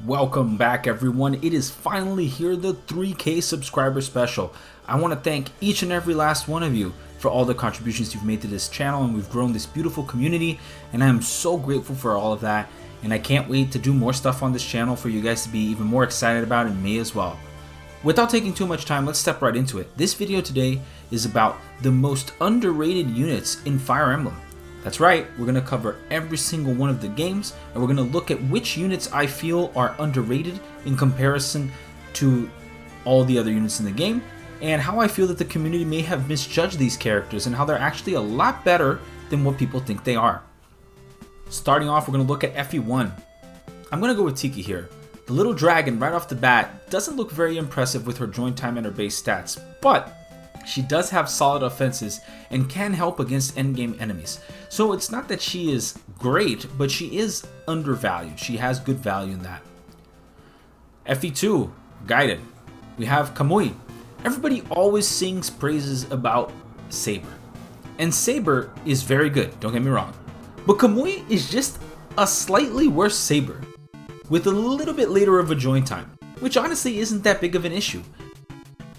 Welcome back everyone, it is finally here, the 3K subscriber special. I want to thank each and every last one of you for all the contributions you've made to this channel, and we've grown this beautiful community, and I am so grateful for all of that, and I can't wait to do more stuff on this channel for you guys to be even more excited about, and me as well. Without taking too much time, let's step right into it. This video today is about the most underrated units in Fire Emblem. That's right, we're going to cover every single one of the games, and we're going to look at which units I feel are underrated in comparison to all the other units in the game, and how I feel that the community may have misjudged these characters and how they're actually a lot better than what people think they are. Starting off, we're going to look at FE1. I'm going to go with Tiki here. The little dragon right off the bat doesn't look very impressive with her join time and her base stats, but she does have solid offenses and can help against endgame enemies. So it's not that she is great, but she is undervalued. She has good value in that. FE2, Gaiden. We have Kamui. Everybody always sings praises about Saber. And Saber is very good, don't get me wrong. But Kamui is just a slightly worse Saber, with a little bit later of a join time, which honestly isn't that big of an issue.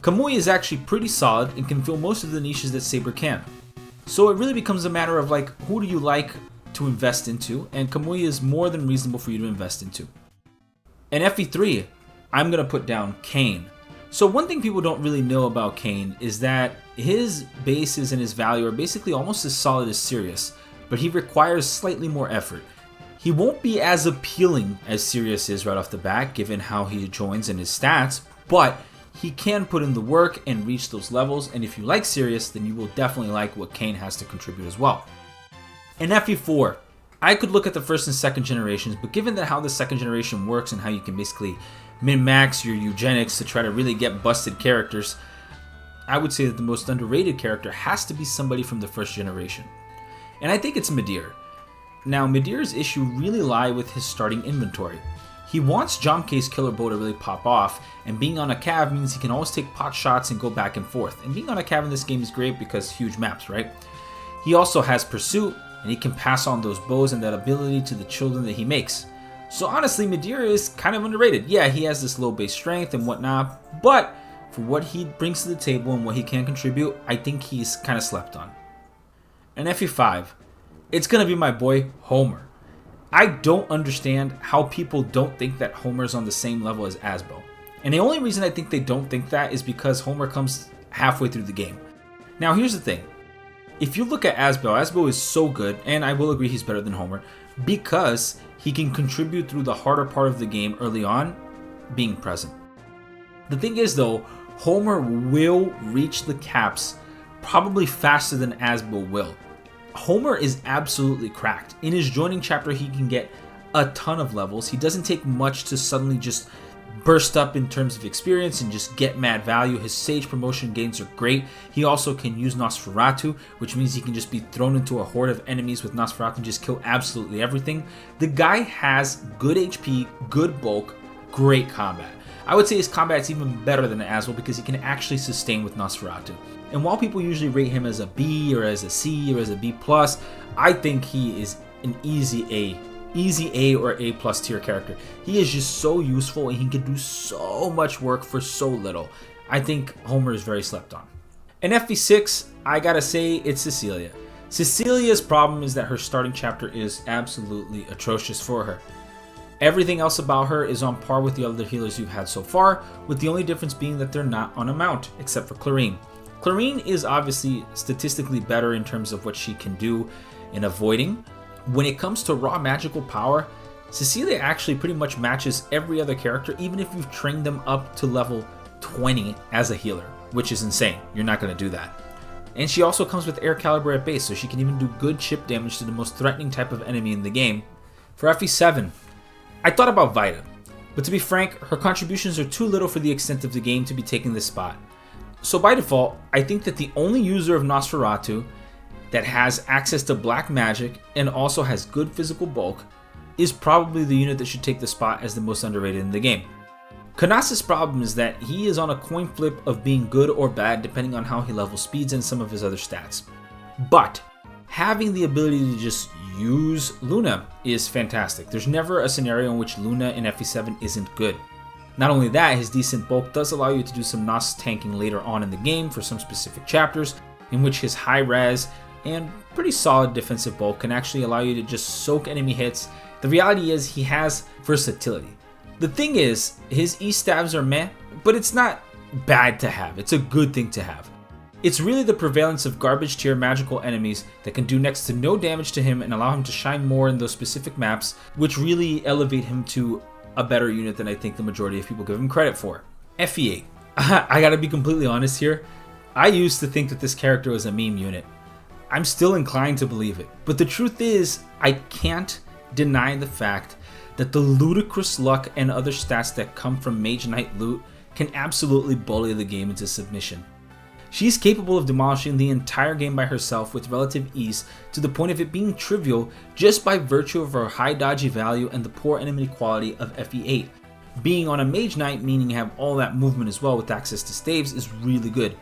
Kamui is actually pretty solid and can fill most of the niches that Saber can. So it really becomes a matter of like, who do you like to invest into, and Kamui is more than reasonable for you to invest into. In FE3, I'm going to put down Kain. So one thing people don't really know about Kain is that his bases and his value are basically almost as solid as Sirius, but he requires slightly more effort. He won't be as appealing as Sirius is right off the bat, given how he joins and his stats, but he can put in the work and reach those levels, and if you like Sirius, then you will definitely like what Kain has to contribute as well. In FE4, I could look at the first and second generations, but given that how the second generation works and how you can basically min-max your eugenics to try to really get busted characters, I would say that the most underrated character has to be somebody from the first generation. And I think it's Midir. Now, Midir's issue really lie with his starting inventory. He wants Jomke's killer bow to really pop off, and being on a cav means he can always take pot shots and go back and forth. And being on a cav in this game is great because huge maps, right? He also has pursuit, and he can pass on those bows and that ability to the children that he makes. So honestly, Midir is kind of underrated. Yeah, he has this low base strength and whatnot, but for what he brings to the table and what he can contribute, I think he's kind of slept on. In FE5, it's going to be my boy Homer. I don't understand how people don't think that Homer's on the same level as Asbo. And the only reason I think they don't think that is because Homer comes halfway through the game. Now here's the thing. If you look at Asbo is so good, and I will agree he's better than Homer, because he can contribute through the harder part of the game early on, being present. The thing is though, Homer will reach the caps probably faster than Asbo will. Homer is absolutely cracked. In his joining chapter, he can get a ton of levels. He doesn't take much to suddenly just burst up in terms of experience and just get mad value. His Sage promotion gains are great. He also can use Nosferatu, which means he can just be thrown into a horde of enemies with Nosferatu and just kill absolutely everything. The guy has good HP, good bulk, great combat. I would say his combat's even better than Aswell because he can actually sustain with Nosferatu. And while people usually rate him as a B or as a C or as a B+, I think he is an easy A or A+ tier character. He is just so useful and he can do so much work for so little. I think Homer is very slept on. In FE6, I gotta say it's Cecilia. Cecilia's problem is that her starting chapter is absolutely atrocious for her. Everything else about her is on par with the other healers you've had so far, with the only difference being that they're not on a mount, except for Clarine. Clarine is obviously statistically better in terms of what she can do in avoiding. When it comes to raw magical power, Cecilia actually pretty much matches every other character, even if you've trained them up to level 20 as a healer, which is insane. You're not going to do that. And she also comes with air caliber at base, so she can even do good chip damage to the most threatening type of enemy in the game. For FE7, I thought about Vita, but to be frank, her contributions are too little for the extent of the game to be taking this spot. So by default, I think that the only user of Nosferatu that has access to black magic and also has good physical bulk is probably the unit that should take the spot as the most underrated in the game. Kanasa's problem is that he is on a coin flip of being good or bad depending on how he level speeds and some of his other stats. But having the ability to just use Luna is fantastic. There's never a scenario in which Luna in FE7 isn't good. Not only that, his decent bulk does allow you to do some NOS tanking later on in the game for some specific chapters, in which his high res and pretty solid defensive bulk can actually allow you to just soak enemy hits. The reality is he has versatility. The thing is, his E-stabs are meh, but it's not bad to have. It's a good thing to have. It's really the prevalence of garbage tier magical enemies that can do next to no damage to him and allow him to shine more in those specific maps, which really elevate him to a better unit than I think the majority of people give him credit for. FE8. I gotta be completely honest here. I used to think that this character was a meme unit. I'm still inclined to believe it, but the truth is, I can't deny the fact that the ludicrous luck and other stats that come from Mage Knight loot can absolutely bully the game into submission. She's capable of demolishing the entire game by herself with relative ease, to the point of it being trivial just by virtue of her high dodgy value and the poor enemy quality of FE8. Being on a Mage Knight, meaning you have all that movement as well with access to staves, is really good.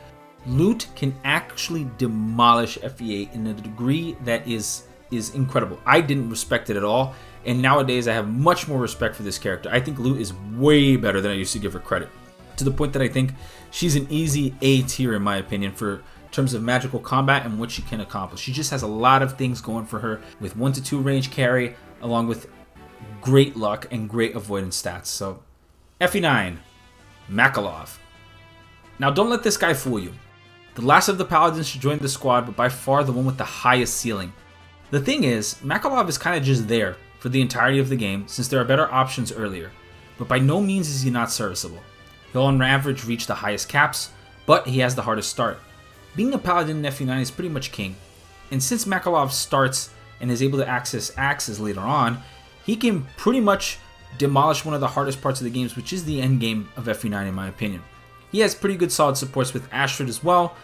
Loot can actually demolish FE8 in a degree that is incredible. I didn't respect it at all, and nowadays I have much more respect for this character. I think Loot is way better than I used to give her credit, to the point that I think she's an easy A tier in my opinion for terms of magical combat and what she can accomplish. She just has a lot of things going for her with 1 to 2 range carry, along with great luck and great avoidance stats. So FE9, Makalov. Now don't let this guy fool you. The last of the paladins should join the squad, but by far the one with the highest ceiling. The thing is, Makalov is kind of just there for the entirety of the game, since there are better options earlier, but by no means is he not serviceable. He'll on average reach the highest caps, but he has the hardest start. Being a paladin in FE9 is pretty much king, and since Makalov starts and is able to access axes later on, he can pretty much demolish one of the hardest parts of the games, which is the end game of FE9 in my opinion. He has pretty good solid supports with Astrid as well,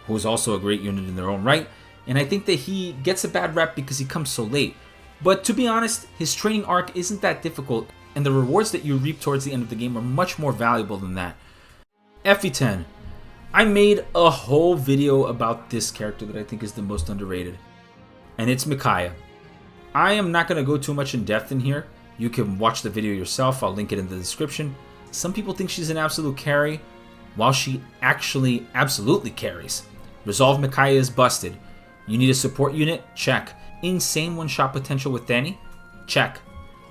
who is also a great unit in their own right, and I think that he gets a bad rep because he comes so late. But to be honest, his training arc isn't that difficult, and the rewards that you reap towards the end of the game are much more valuable than that. FE10. I made a whole video about this character that I think is the most underrated, and it's Micaiah. I am not going to go too much in depth in here. You can watch the video yourself, I'll link it in the description. Some people think she's an absolute carry, while she actually absolutely carries. Resolve Micaiah is busted. You need a support unit? Check. Insane one-shot potential with Dani? Check.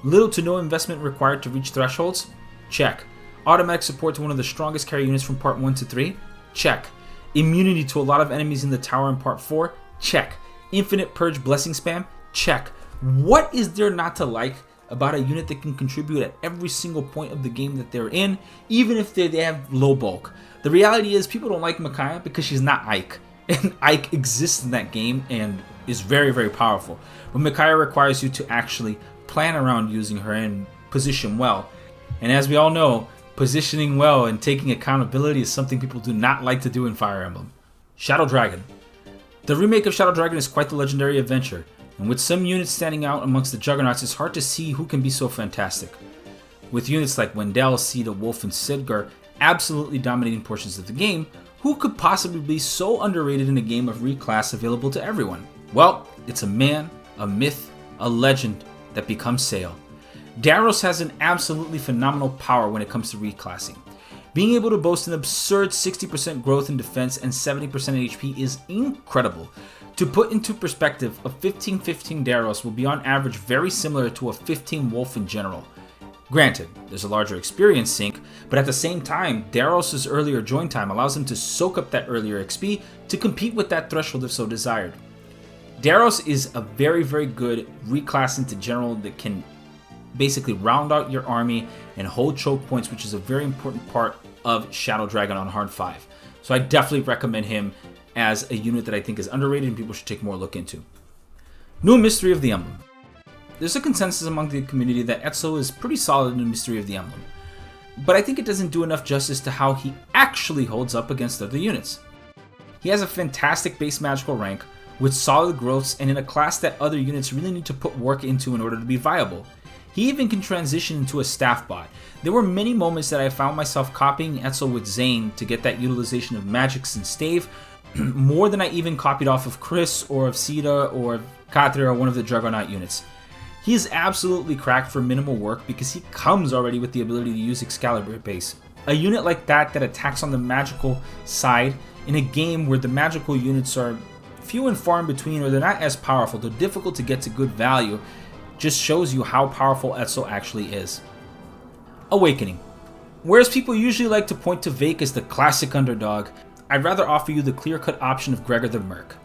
Little to no investment required to reach thresholds? Check. Automatic support to one of the strongest carry units from part 1 to 3? Check. Immunity to a lot of enemies in the tower in part 4? Check. Infinite purge blessing spam? Check. What is there not to like about a unit that can contribute at every single point of the game that they're in, even if they have low bulk? The reality is people don't like Micaiah because she's not Ike, and Ike exists in that game and is very, very powerful. But Micaiah requires you to actually plan around using her and position well. And as we all know, positioning well and taking accountability is something people do not like to do in Fire Emblem. Shadow Dragon. The remake of Shadow Dragon is quite the legendary adventure, and with some units standing out amongst the juggernauts, it's hard to see who can be so fantastic. With units like Wendell, Sita, Wolf, and Sidgar absolutely dominating portions of the game, who could possibly be so underrated in a game of reclass available to everyone? Well, it's a man, a myth, a legend that becomes Sale. Daros has an absolutely phenomenal power when it comes to reclassing. Being able to boast an absurd 60% growth in defense and 70% HP is incredible. To put into perspective, a 15-15 Daros will be on average very similar to a 15 Wolf in general. Granted, there's a larger experience sink, but at the same time, Daros' earlier join time allows him to soak up that earlier XP to compete with that threshold if so desired. Daros is a very, very good reclass into general that can basically round out your army and hold choke points, which is a very important part of Shadow Dragon on Hard 5. So I definitely recommend him as a unit that I think is underrated and people should take more look into. New Mystery of the Emblem. There's a consensus among the community that Etzo is pretty solid in the Mystery of the Emblem, but I think it doesn't do enough justice to how he actually holds up against other units. He has a fantastic base magical rank with solid growths and in a class that other units really need to put work into in order to be viable. He even can transition into a staff bot. There were many moments that I found myself copying Etzel with Zane to get that utilization of magics and stave, more than I even copied off of Chris or of Sita or of Katria or one of the Juggernaut units. He is absolutely cracked for minimal work because he comes already with the ability to use Excalibur base. A unit like that attacks on the magical side in a game where the magical units are few and far in between, or they're not as powerful, they're difficult to get to good value, just shows you how powerful Etzel actually is. Awakening. Whereas people usually like to point to Vake as the classic underdog, I'd rather offer you the clear-cut option of Gregor the Merc.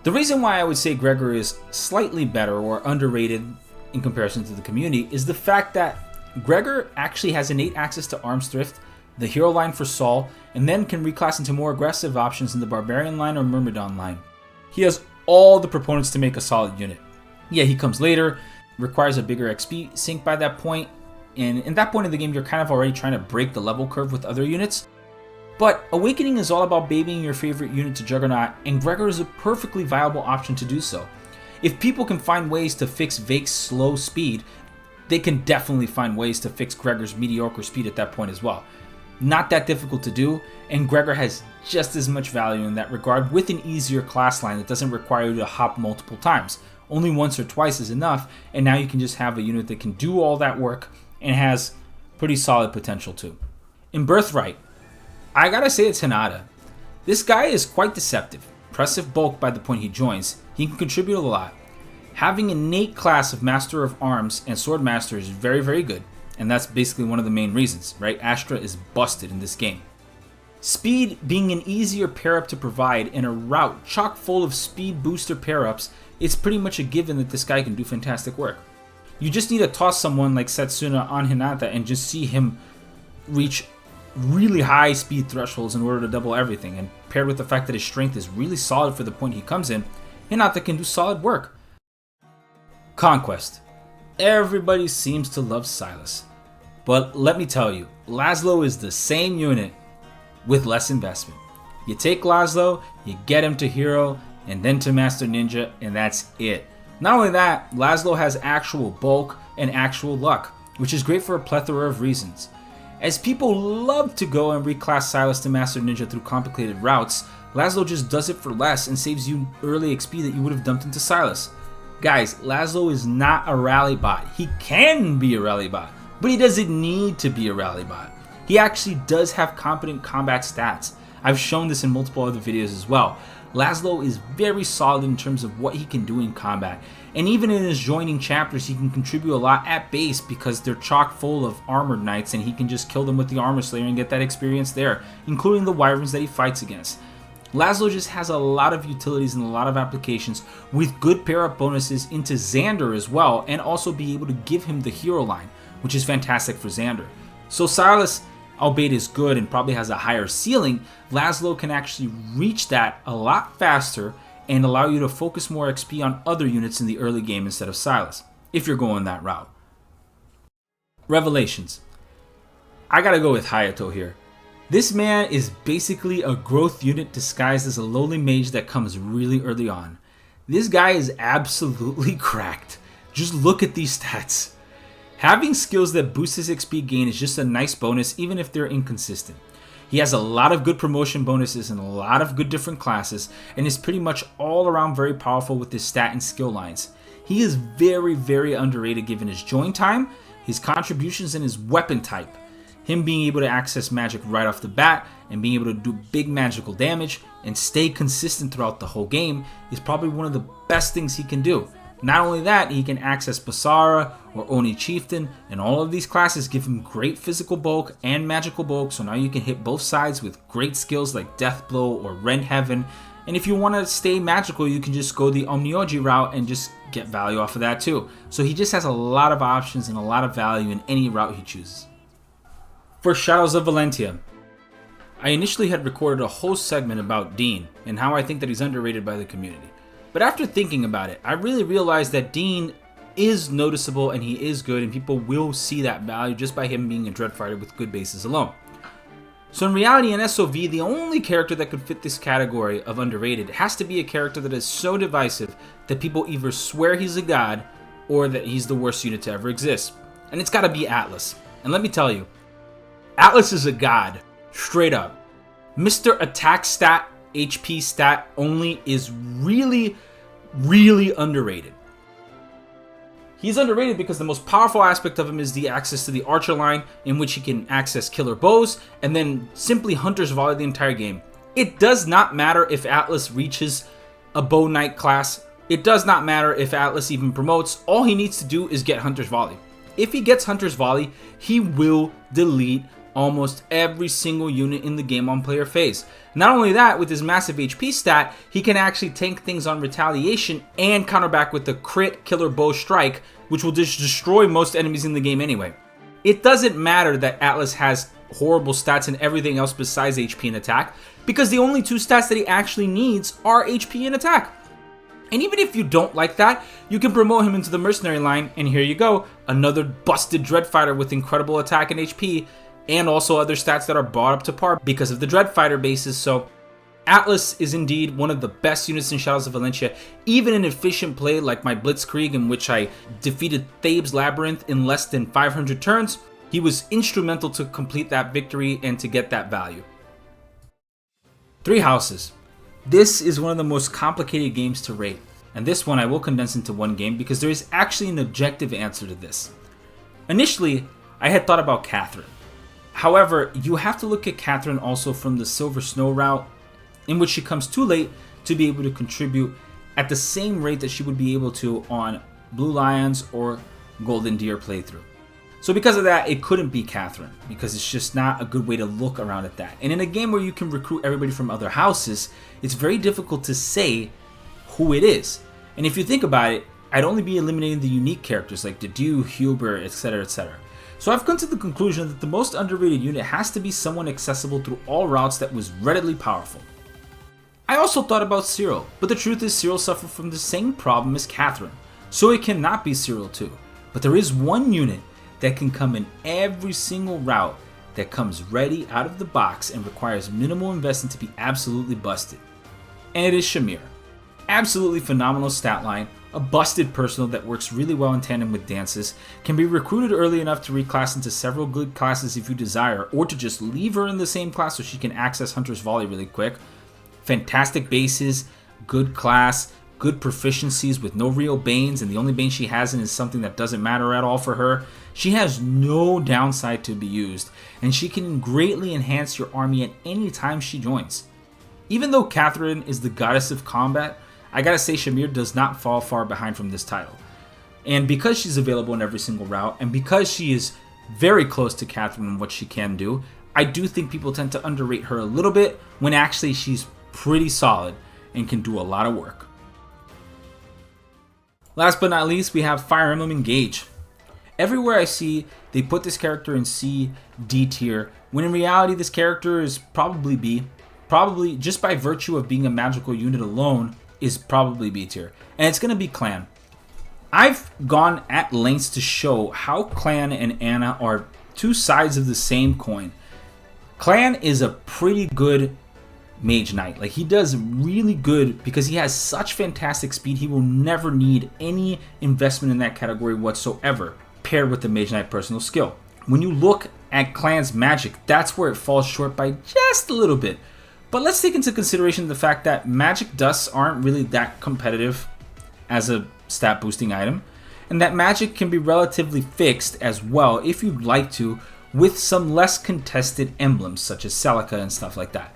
The reason why I would say Gregor is slightly better or underrated in comparison to the community is the fact that Gregor actually has innate access to Arms Thrift, the hero line for Saul, and then can reclass into more aggressive options in the Barbarian line or Myrmidon line. He has all the proponents to make a solid unit. Yeah, he comes later, requires a bigger XP sync by that point, and in that point in the game you're kind of already trying to break the level curve with other units. But Awakening is all about babying your favorite unit to Juggernaut, and Gregor is a perfectly viable option to do so. If people can find ways to fix Vake's slow speed, they can definitely find ways to fix Gregor's mediocre speed at that point as well. Not that difficult to do, and Gregor has just as much value in that regard with an easier class line that doesn't require you to hop multiple times. Only once or twice is enough, and now you can just have a unit that can do all that work and has pretty solid potential too. In Birthright, I gotta say it's Hinata. This guy is quite deceptive. Impressive bulk by the point he joins. He can contribute a lot. Having an innate class of Master of Arms and Sword Master is very, very good. And that's basically one of the main reasons, right? Astra is busted in this game. Speed being an easier pair-up to provide in a route chock full of speed booster pair-ups, it's pretty much a given that this guy can do fantastic work. You just need to toss someone like Setsuna on Hinata and just see him reach really high speed thresholds in order to double everything, and paired with the fact that his strength is really solid for the point he comes in, Hinata can do solid work. Conquest. Everybody seems to love Silas. But let me tell you, Laszlo is the same unit with less investment. You take Laszlo, you get him to Hero, and then to Master Ninja, and that's it. Not only that, Laszlo has actual bulk and actual luck, which is great for a plethora of reasons. As people love to go and reclass Silas to Master Ninja through complicated routes, Laszlo just does it for less and saves you early XP that you would have dumped into Silas. Guys, Laszlo is not a rally bot. He can be a rally bot, but he doesn't need to be a rally bot. He actually does have competent combat stats. I've shown this in multiple other videos as well. Laszlo is very solid in terms of what he can do in combat, and even in his joining chapters he can contribute a lot at base because they're chock full of armored knights and he can just kill them with the armor slayer and get that experience there, including the wyverns that he fights against. Laszlo just has a lot of utilities and a lot of applications with good pair-up bonuses into Xander as well, and also be able to give him the hero line, which is fantastic for Xander. So Silas, albeit is good and probably has a higher ceiling, Laszlo can actually reach that a lot faster and allow you to focus more XP on other units in the early game instead of Silas, if you're going that route. Revelations. I gotta go with Hayato here. This man is basically a growth unit disguised as a lowly mage that comes really early on. This guy is absolutely cracked. Just look at these stats. Having skills that boost his XP gain is just a nice bonus even if they're inconsistent. He has a lot of good promotion bonuses and a lot of good different classes, and is pretty much all around very powerful with his stat and skill lines. He is very, very underrated given his join time, his contributions, and his weapon type. Him being able to access magic right off the bat and being able to do big magical damage and stay consistent throughout the whole game is probably one of the best things he can do. Not only that, he can access Basara or Oni Chieftain, and all of these classes give him great physical bulk and magical bulk, so now you can hit both sides with great skills like Death Blow or Rend Heaven. And if you want to stay magical, you can just go the Omnioji route and just get value off of that too. So he just has a lot of options and a lot of value in any route he chooses. For Shadows of Valentia, I initially had recorded a whole segment about Dean and how I think that he's underrated by the community. But after thinking about it, I really realized that Dean is noticeable and he is good, and people will see that value just by him being a Dreadfighter with good bases alone. So in reality, in SoV, the only character that could fit this category of underrated has to be a character that is so divisive that people either swear he's a god or that he's the worst unit to ever exist. And it's gotta be Atlas. And let me tell you, Atlas is a god, straight up. Mr. Attack Stat HP stat only is really, really underrated. He's underrated because the most powerful aspect of him is the access to the archer line, in which he can access killer bows and then simply hunter's volley the entire game. It does not matter if Atlas reaches a bow knight class. It does not matter if Atlas even promotes. All he needs to do is get hunter's volley. If he gets hunter's volley, he will delete almost every single unit in the game on player phase. Not only that, with his massive HP stat, he can actually tank things on retaliation and counterback with the crit killer bow strike, which will just destroy most enemies in the game anyway. It doesn't matter that Atlas has horrible stats and everything else besides HP and attack, because the only two stats that he actually needs are HP and attack. And even if you don't like that, you can promote him into the mercenary line, and here you go, another busted Dreadfighter with incredible attack and HP, and also other stats that are brought up to par because of the Dreadfighter bases. So Atlas is indeed one of the best units in Shadows of Valentia, even in efficient play like my Blitzkrieg, in which I defeated Thebes Labyrinth in less than 500 turns. He was instrumental to complete that victory and to get that value. 3 houses. This is one of the most complicated games to rate, and this one I will condense into one game because there is actually an objective answer to this. Initially, I had thought about Catherine. However, you have to look at Catherine also from the Silver Snow route, in which she comes too late to be able to contribute at the same rate that she would be able to on Blue Lions or Golden Deer playthrough. So because of that, it couldn't be Catherine, because it's just not a good way to look around at that. And in a game where you can recruit everybody from other houses, it's very difficult to say who it is. And if you think about it, I'd only be eliminating the unique characters like Dedu, Huber, etc, etc. So I've come to the conclusion that the most underrated unit has to be someone accessible through all routes that was readily powerful. I also thought about Cyril, but the truth is Cyril suffered from the same problem as Catherine, so it cannot be Cyril too. But there is one unit that can come in every single route that comes ready out of the box and requires minimal investment to be absolutely busted. And it is Shamir. Absolutely phenomenal stat line, a busted personal that works really well in tandem with dances, can be recruited early enough to reclass into several good classes if you desire, or to just leave her in the same class so she can access Hunter's Volley really quick. Fantastic bases, good class, good proficiencies with no real banes, and the only bane she has in is something that doesn't matter at all for her. She has no downside to be used, and she can greatly enhance your army at any time she joins. Even though Catherine is the goddess of combat, I gotta say Shamir does not fall far behind from this title. And because she's available in every single route, and because she is very close to Catherine in what she can do, I do think people tend to underrate her a little bit when actually she's pretty solid and can do a lot of work. Last but not least, we have Fire Emblem Engage. Everywhere I see, they put this character in C, D tier, when in reality this character is probably B. Probably, just by virtue of being a magical unit alone, is probably B tier. And it's going to be Clan. I've gone at lengths to show how Clan and Anna are two sides of the same coin. Clan is a pretty good Mage Knight. Like, he does really good because he has such fantastic speed. He will never need any investment in that category whatsoever, paired with the Mage Knight personal skill. When you look at Clan's magic, that's where it falls short by just a little bit. But let's take into consideration the fact that magic dusts aren't really that competitive as a stat boosting item, and that magic can be relatively fixed as well if you'd like to, with some less contested emblems such as Celica and stuff like that.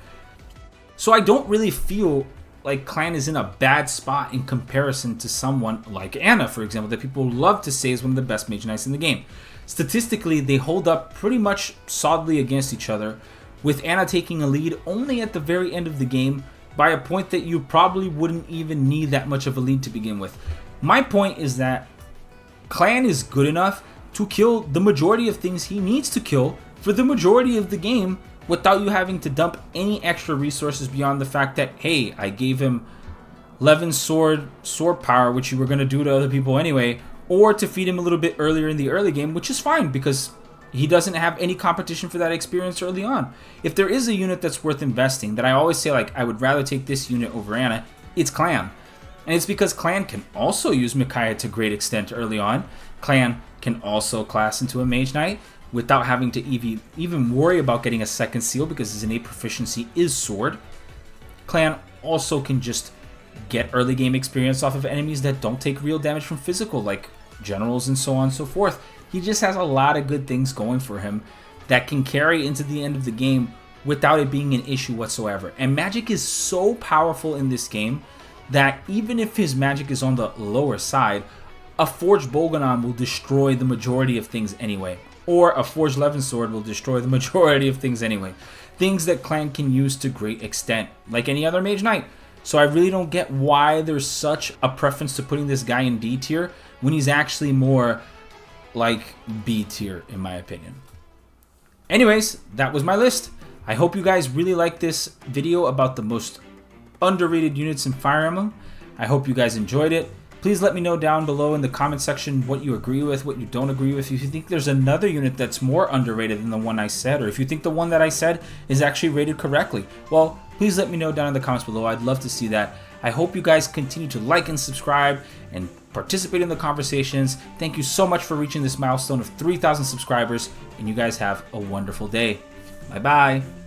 So I don't really feel like Clan is in a bad spot in comparison to someone like Anna, for example, that people love to say is one of the best Mage Knights in the game. Statistically, they hold up pretty much solidly against each other, with Anna taking a lead only at the very end of the game by a point that you probably wouldn't even need that much of a lead to begin with. My point is that Clan is good enough to kill the majority of things he needs to kill for the majority of the game without you having to dump any extra resources beyond the fact that, hey, I gave him 11 sword power, which you were going to do to other people anyway, or to feed him a little bit earlier in the early game, which is fine because he doesn't have any competition for that experience early on. If there is a unit that's worth investing, that I always say, like, I would rather take this unit over Anna, it's Clan. And it's because Clan can also use Micaiah to great extent early on. Clan can also class into a Mage Knight without having to even worry about getting a second seal because his innate proficiency is Sword. Clan also can just get early game experience off of enemies that don't take real damage from physical, like generals and so on and so forth. He just has a lot of good things going for him that can carry into the end of the game without it being an issue whatsoever. And magic is so powerful in this game that even if his magic is on the lower side, a Forged Bolgannon will destroy the majority of things anyway. Or a Forged Levin Sword will destroy the majority of things anyway. Things that Clan can use to great extent, like any other Mage Knight. So I really don't get why there's such a preference to putting this guy in D tier when he's actually more like B tier in my opinion. Anyways, that was my list. I hope you guys really liked this video about the most underrated units in Fire Emblem. I hope you guys enjoyed it. Please let me know down below in the comment section what you agree with, what you don't agree with. If you think there's another unit that's more underrated than the one I said, or if you think the one that I said is actually rated correctly, well, please let me know down in the comments below. I'd love to see that. I hope you guys continue to like and subscribe and participate in the conversations. Thank you so much for reaching this milestone of 3,000 subscribers, and you guys have a wonderful day. Bye-bye.